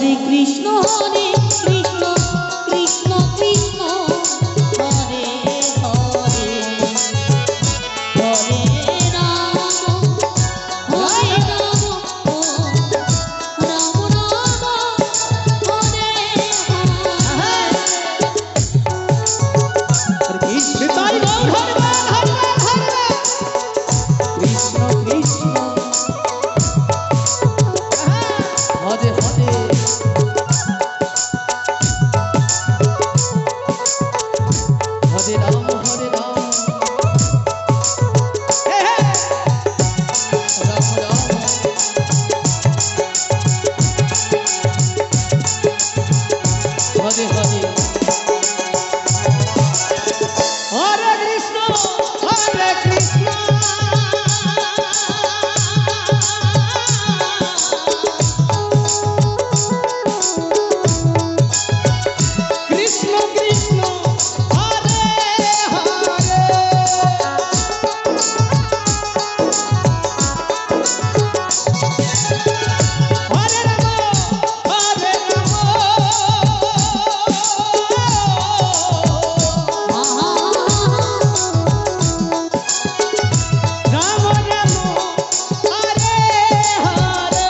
হরে কৃষ্ণ কৃষ্ণ কৃষ্ণ হরে হরে হরে রাম হরে রাম রাম রাম হরে হরে কৃষ্ণ তাই বল হরে হরে হরে কৃষ্ণ কৃষ্ণ হরে হরে হরে রাম হরে রাম রাম রাম হরে হরে হরে কৃষ্ণ হরে কৃষ্ণ কৃষ্ণ কৃষ্ণ হরে হরে হরে রাম হরে রাম রাম রাম হরে হরে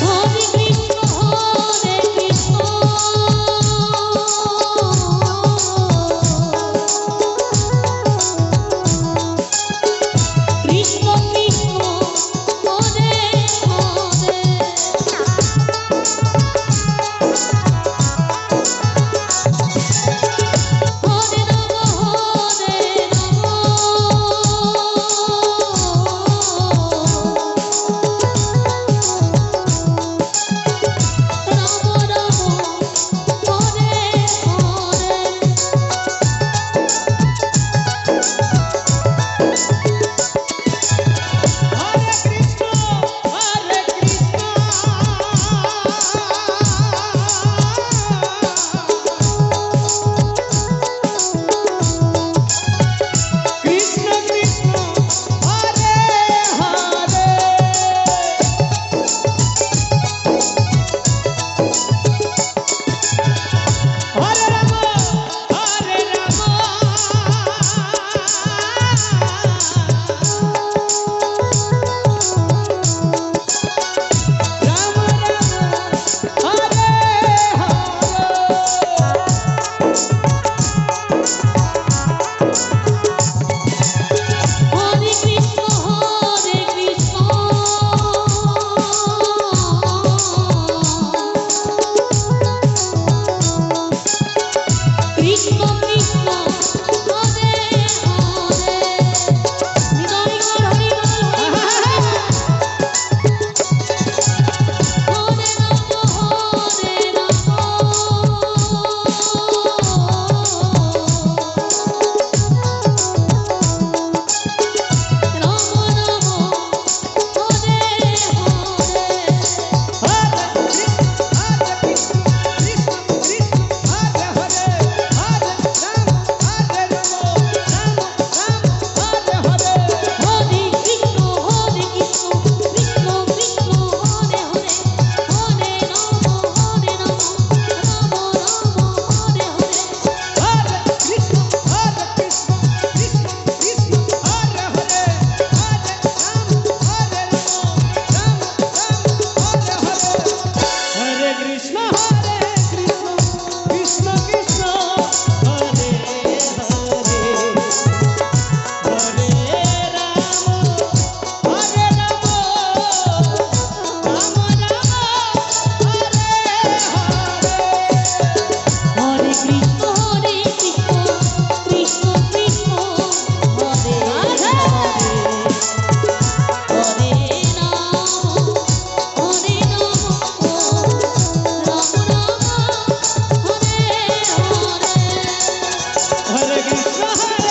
হরে কৃষ্ণ কৃষ্ণ কৃষ্ণ হরে হরে হরে রাম রাম রাম হরে হরে হরে কৃষ্ণ হরে কৃষ্ণ কৃষ্ণ কৃষ্ণ হরে হরে হরে রাম হরে রাম রাম রাম হরে হরে কৃষ্ণ কৃষ্ণ কৃষ্ণ হরে হরে হৃদয় ঘর হরি বল হরে রাম রাম রাম হরে হরে হরে কৃষ্ণ কৃষ্ণ কৃষ্ণ হরে হরে হরে রাম হরে রাম রাম রাম হরে হরে হরে কৃষ্ণ কৃষ্ণ কৃষ্ণ হরে হরে হরে রাম হরে রাম রাম রাম হরে হরে হরে কৃষ্ণ কৃষ্ণ কৃষ্ণ হরে হরে হরে রাম হরে রাম রাম রাম হরে হরে হরে কৃষ্ণ কৃষ্ণ কৃষ্ণ হরে হরে হরে রাম হরে রাম রাম রাম হরে হরে হরে কৃষ্ণ কৃষ্ণ কৃষ্ণ হরে হরে হরে রাম হরে রাম রাম রাম হরে হরে হরে কৃষ্ণ